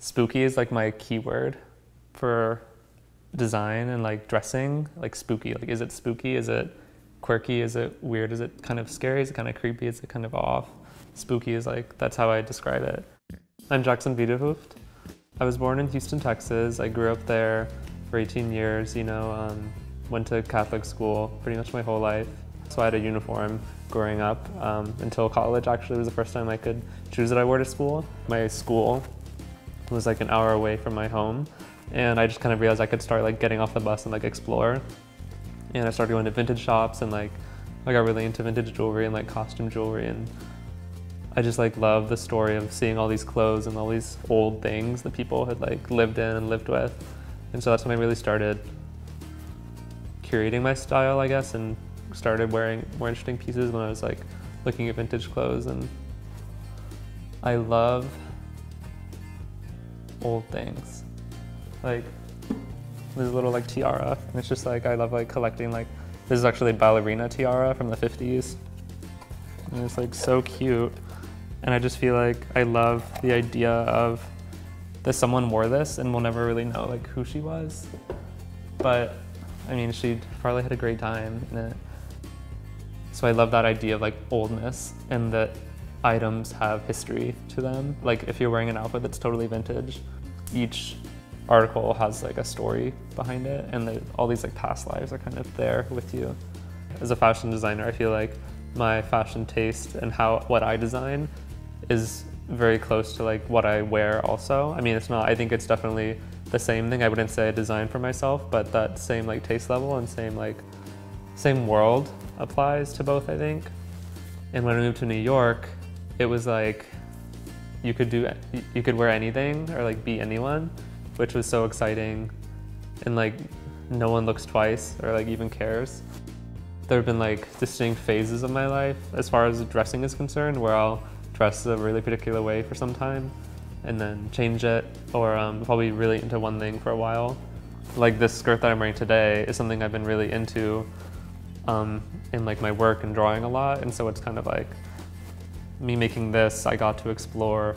Spooky is like my keyword for design and like dressing. Like spooky, like is it spooky? Is it quirky? Is it weird? Is it kind of scary? Is it kind of creepy? Is it kind of off? Spooky is like, that's how I describe it. I'm Jackson Wiederhooft. I was born in Houston, Texas. I grew up there for 18 years, went to Catholic school pretty much my whole life. So I had a uniform growing up until college. Actually, was the first time I could choose that I wore to school. My school was like an hour away from my home, and I just kind of realized I could start like getting off the bus and like explore. And I started going to vintage shops, and like I got really into vintage jewelry and like costume jewelry, and I just like love the story of seeing all these clothes and all these old things that people had like lived in and lived with. And so that's when I really started curating my style, I guess, and started wearing more interesting pieces when I was like looking at vintage clothes. And I love old things. Like this little like tiara, and it's just like I love like collecting. Like this is actually a ballerina tiara from the 50s, and it's like so cute. And I just feel like I love the idea of that someone wore this and we'll never really know like who she was, but I mean she probably had a great time in it. So I love that idea of like oldness and that items have history to them. Like if you're wearing an outfit that's totally vintage, each article has like a story behind it, and all these like past lives are kind of there with you. As a fashion designer, I feel like my fashion taste and what I design is very close to like what I wear also. I mean, it's not, I think it's definitely the same thing. I wouldn't say I design for myself, but that same like taste level and same world applies to both, I think. And when I moved to New York, it was like you could wear anything or like be anyone, which was so exciting, and like no one looks twice or like even cares. There have been like distinct phases of my life as far as dressing is concerned, where I'll dress a really particular way for some time and then change it, or probably really into one thing for a while. Like this skirt that I'm wearing today is something I've been really into in like my work and drawing a lot, and so it's kind of like me making this, I got to explore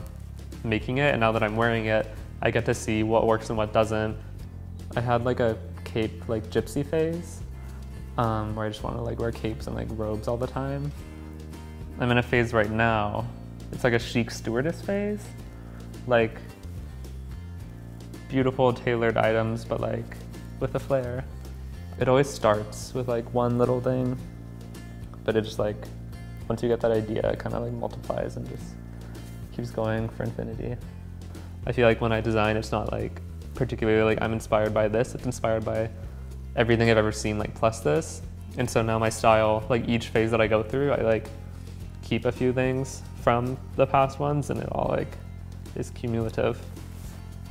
making it, and now that I'm wearing it, I get to see what works and what doesn't. I had like a cape like gypsy phase, where I just want to like wear capes and like robes all the time. I'm in a phase right now, it's like a chic stewardess phase, like beautiful tailored items, but like with a flair. It always starts with like one little thing, but it just like, once you get that idea, it kind of like multiplies and just keeps going for infinity. I feel like when I design, it's not like particularly like I'm inspired by this, it's inspired by everything I've ever seen like plus this. And so now my style, like each phase that I go through, I like keep a few things from the past ones, and it all like is cumulative.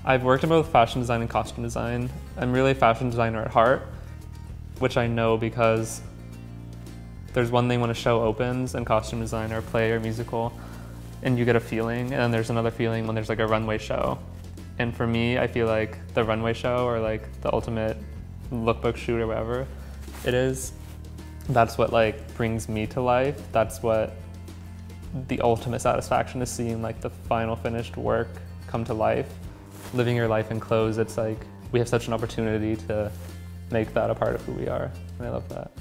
I've worked in both fashion design and costume design. I'm really a fashion designer at heart, which I know because there's one thing when a show opens in costume design or play or musical, and you get a feeling, and then there's another feeling when there's like a runway show. And for me, I feel like the runway show, or like the ultimate lookbook shoot or whatever it is, that's what like brings me to life. That's what the ultimate satisfaction is, seeing like the final finished work come to life. Living your life in clothes, it's like we have such an opportunity to make that a part of who we are, and I love that.